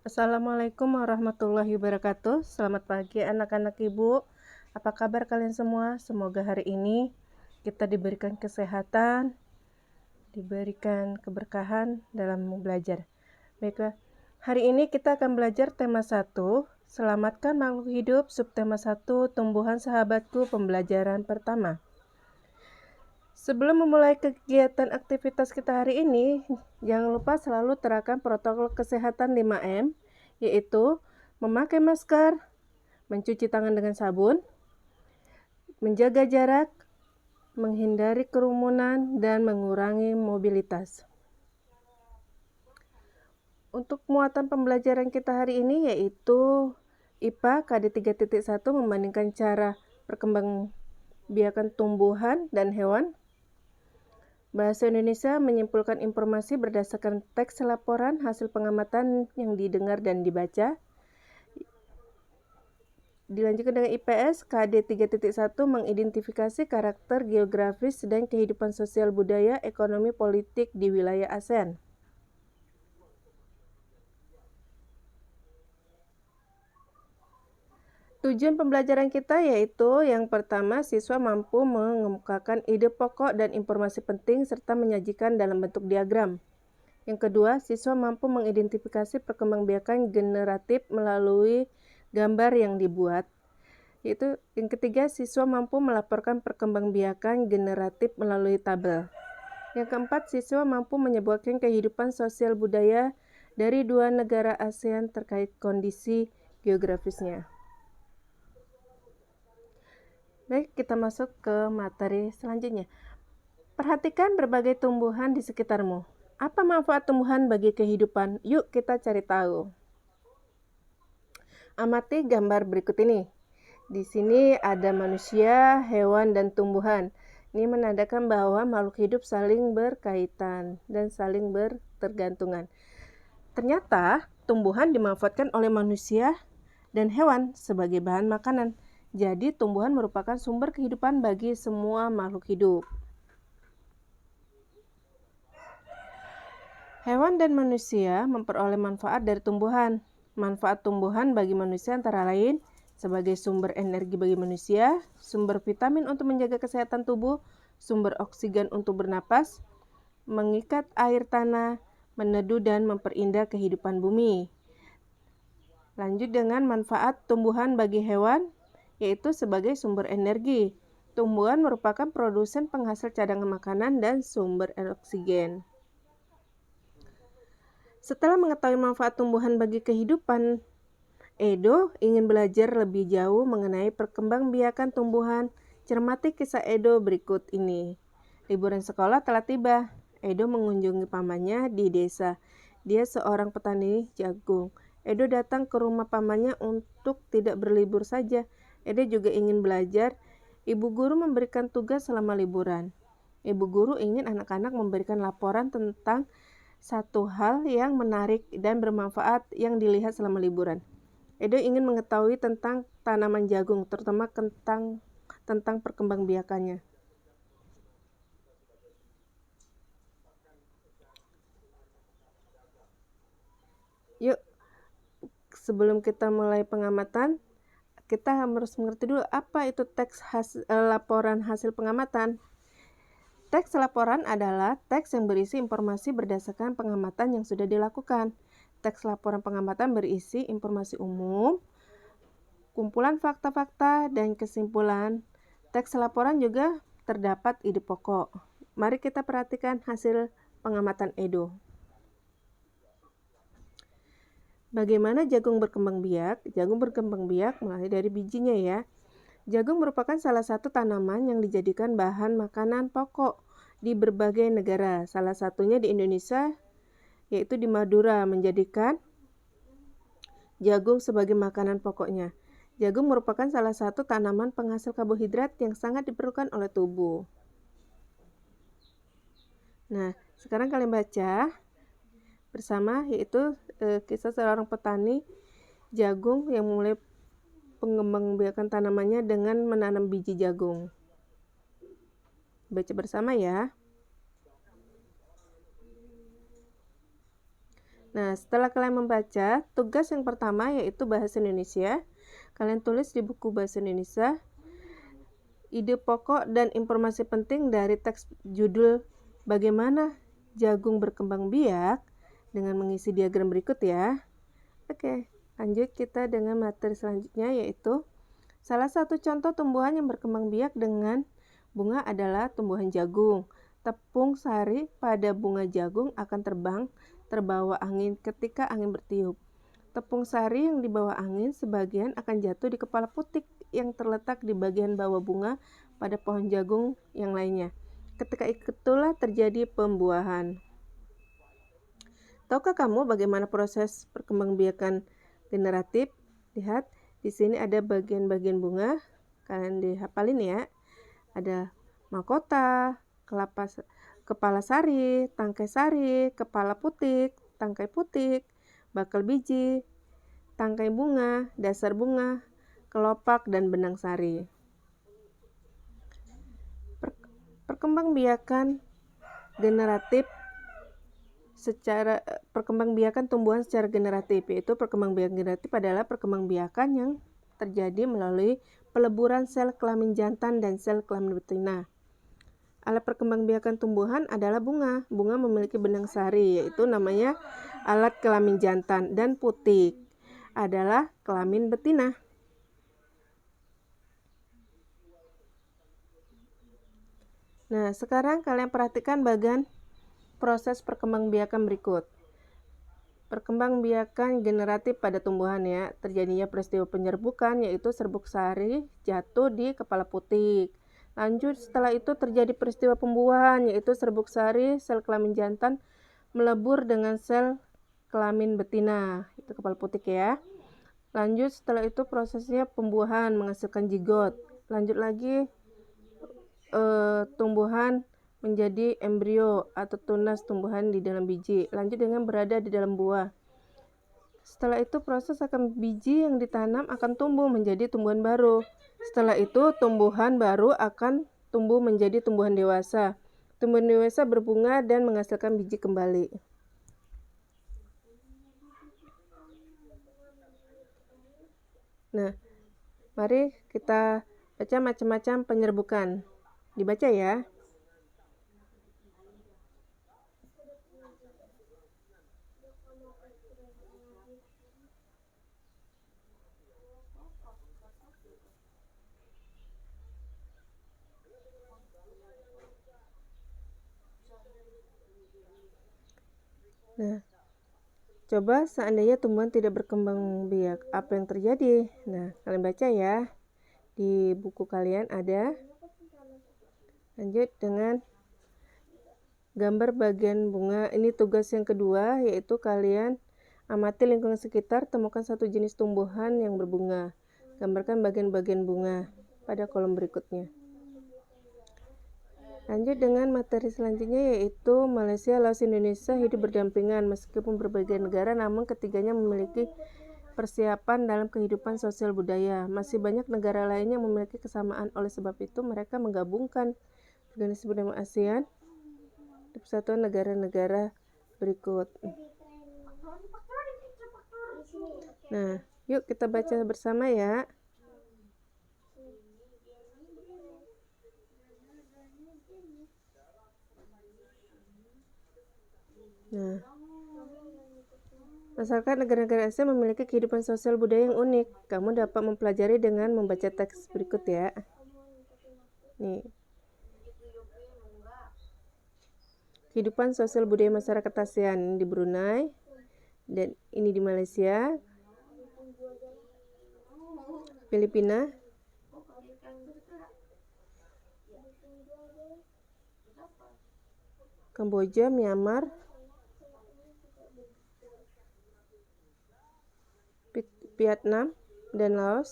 Assalamualaikum warahmatullahi wabarakatuh. Selamat pagi anak-anak ibu. Apa kabar kalian semua? Semoga hari ini kita diberikan kesehatan, diberikan keberkahan dalam belajar. Baiklah, hari ini kita akan belajar tema 1, Selamatkan Makhluk Hidup, subtema 1, Tumbuhan Sahabatku, pembelajaran pertama. Sebelum memulai kegiatan aktivitas kita hari ini, jangan lupa selalu terapkan protokol kesehatan 5M, yaitu memakai masker, mencuci tangan dengan sabun, menjaga jarak, menghindari kerumunan, dan mengurangi mobilitas. Untuk muatan pembelajaran kita hari ini yaitu IPA KD 3.1 membandingkan cara perkembangbiakan tumbuhan dan hewan. Bahasa Indonesia menyimpulkan informasi berdasarkan teks laporan hasil pengamatan yang didengar dan dibaca. Dilanjutkan dengan IPS, KD 3.1 mengidentifikasi karakter geografis dan kehidupan sosial budaya, ekonomi, politik di wilayah ASEAN. Tujuan pembelajaran kita yaitu yang pertama, siswa mampu mengemukakan ide pokok dan informasi penting serta menyajikan dalam bentuk diagram. Yang kedua, siswa mampu mengidentifikasi perkembangbiakan generatif melalui gambar yang dibuat. Yaitu yang ketiga, siswa mampu melaporkan perkembangbiakan generatif melalui tabel. Yang keempat, siswa mampu menyebutkan kehidupan sosial budaya dari dua negara ASEAN terkait kondisi geografisnya. Baik, kita masuk ke materi selanjutnya. Perhatikan berbagai tumbuhan di sekitarmu. Apa manfaat tumbuhan bagi kehidupan? Yuk kita cari tahu. Amati gambar berikut ini. Di sini ada manusia, hewan, dan tumbuhan. Ini menandakan bahwa makhluk hidup saling berkaitan dan saling bertergantungan. Ternyata tumbuhan dimanfaatkan oleh manusia dan hewan sebagai bahan makanan. Jadi tumbuhan merupakan sumber kehidupan bagi semua makhluk hidup. Hewan dan manusia memperoleh manfaat dari tumbuhan. Manfaat tumbuhan bagi manusia antara lain sebagai sumber energi bagi manusia, sumber vitamin untuk menjaga kesehatan tubuh, sumber oksigen untuk bernapas, mengikat air tanah, meneduh dan memperindah kehidupan bumi. Lanjut dengan manfaat tumbuhan bagi hewan, yaitu sebagai sumber energi. Tumbuhan merupakan produsen penghasil cadangan makanan dan sumber oksigen. Setelah mengetahui manfaat tumbuhan bagi kehidupan, Edo ingin belajar lebih jauh mengenai perkembangbiakan tumbuhan. Cermati kisah Edo berikut ini. Liburan sekolah telah tiba. Edo mengunjungi pamannya di desa. Dia seorang petani jagung. Edo datang ke rumah pamannya untuk tidak berlibur saja. Edo juga ingin belajar. Ibu guru memberikan tugas selama liburan. Ibu guru ingin anak-anak memberikan laporan tentang satu hal yang menarik dan bermanfaat yang dilihat selama liburan. Edo ingin mengetahui tentang tanaman jagung, terutama tentang perkembangbiakannya. Yuk, sebelum kita mulai pengamatan, kita harus mengerti dulu apa itu teks laporan hasil pengamatan. Teks laporan adalah teks yang berisi informasi berdasarkan pengamatan yang sudah dilakukan. Teks laporan pengamatan berisi informasi umum, kumpulan fakta-fakta, dan kesimpulan. Teks laporan juga terdapat ide pokok. Mari kita perhatikan hasil pengamatan Edo. Bagaimana jagung berkembang biak? Jagung berkembang biak mulai dari bijinya ya. Jagung merupakan salah satu tanaman yang dijadikan bahan makanan pokok di berbagai negara. Salah satunya di Indonesia, yaitu di Madura, menjadikan jagung sebagai makanan pokoknya. Jagung merupakan salah satu tanaman penghasil karbohidrat yang sangat diperlukan oleh tubuh. Nah, sekarang kalian baca bersama, yaitu kisah seorang petani jagung yang mulai pengembangbiakan tanamannya dengan menanam biji jagung. Baca bersama ya. Nah, setelah kalian membaca, tugas yang pertama yaitu bahasa Indonesia. Kalian tulis di buku bahasa Indonesia ide pokok dan informasi penting dari teks judul bagaimana jagung berkembang biak dengan mengisi diagram berikut ya. Oke, lanjut kita dengan materi selanjutnya yaitu salah satu contoh tumbuhan yang berkembang biak dengan bunga adalah tumbuhan jagung. Tepung sari pada bunga jagung akan terbawa angin ketika angin bertiup. Tepung sari yang dibawa angin sebagian akan jatuh di kepala putik yang terletak di bagian bawah bunga pada pohon jagung yang lainnya. Ketika itulah terjadi pembuahan. Tahukah kamu bagaimana proses perkembangbiakan generatif? Lihat, di sini ada bagian-bagian bunga. Kalian dihafalin ya. Ada mahkota, kepala sari, tangkai sari, kepala putik, tangkai putik, bakal biji, tangkai bunga, dasar bunga, kelopak, dan benang sari. Perkembangbiakan generatif perkembangbiakan tumbuhan secara generatif, yaitu perkembangbiakan generatif adalah perkembangbiakan yang terjadi melalui peleburan sel kelamin jantan dan sel kelamin betina. Alat perkembangbiakan tumbuhan adalah bunga. Bunga memiliki benang sari, yaitu namanya alat kelamin jantan, dan putik adalah kelamin betina. Nah, sekarang kalian perhatikan bagian proses perkembangbiakan berikut. Perkembangbiakan generatif pada tumbuhan ya, terjadinya peristiwa penyerbukan yaitu serbuk sari jatuh di kepala putik. Lanjut setelah itu terjadi peristiwa pembuahan yaitu serbuk sari sel kelamin jantan melebur dengan sel kelamin betina, itu kepala putik ya. Lanjut setelah itu prosesnya pembuahan menghasilkan zigot. Lanjut lagi tumbuhan menjadi embrio atau tunas tumbuhan di dalam biji. Lanjut dengan berada di dalam buah. Setelah itu proses akan biji yang ditanam akan tumbuh menjadi tumbuhan baru. Setelah itu tumbuhan baru akan tumbuh menjadi tumbuhan dewasa. Tumbuhan dewasa berbunga dan menghasilkan biji kembali. Nah, mari kita baca macam-macam penyerbukan. Dibaca ya. Nah, coba seandainya tumbuhan tidak berkembang biak, apa yang terjadi? Nah, kalian baca ya. Di buku kalian ada. Lanjut dengan gambar bagian bunga. Ini tugas yang kedua, yaitu kalian amati lingkungan sekitar, temukan satu jenis tumbuhan yang berbunga. Gambarkan bagian-bagian bunga pada kolom berikutnya. Lanjut dengan materi selanjutnya yaitu Malaysia, Laos, Indonesia hidup berdampingan meskipun berbeda negara, namun ketiganya memiliki persiapan dalam kehidupan sosial budaya. Masih banyak negara lainnya yang memiliki kesamaan, oleh sebab itu mereka menggabungkan Organisasi Budaya ASEAN di Persatuan Negara-Negara berikut. Nah, yuk kita baca bersama ya. Nah, masyarakat negara-negara Asia memiliki kehidupan sosial budaya yang unik. Kamu dapat mempelajari dengan membaca teks berikut ya. Nih. Kehidupan sosial budaya masyarakat ASEAN di Brunei, dan ini di Malaysia, Filipina, Kamboja, Myanmar, Vietnam, dan Laos.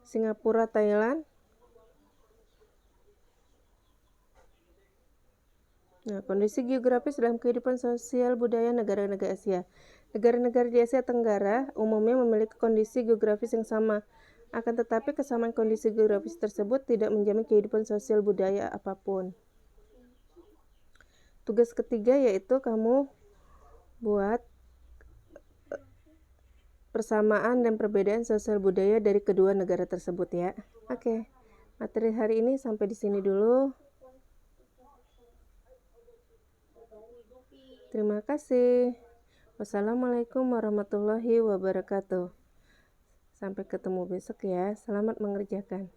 Singapura, Thailand. Nah, kondisi geografis dalam kehidupan sosial budaya negara-negara Asia. Negara-negara di Asia Tenggara umumnya memiliki kondisi geografis yang sama. Akan tetapi kesamaan kondisi geografis tersebut tidak menjamin kehidupan sosial budaya apapun. tugas ketiga yaitu kamu buat persamaan dan perbedaan sosial budaya dari kedua negara tersebut ya. Oke, materi hari ini sampai di sini dulu. Terima kasih. Wassalamualaikum warahmatullahi wabarakatuh. Sampai ketemu besok ya. Selamat mengerjakan.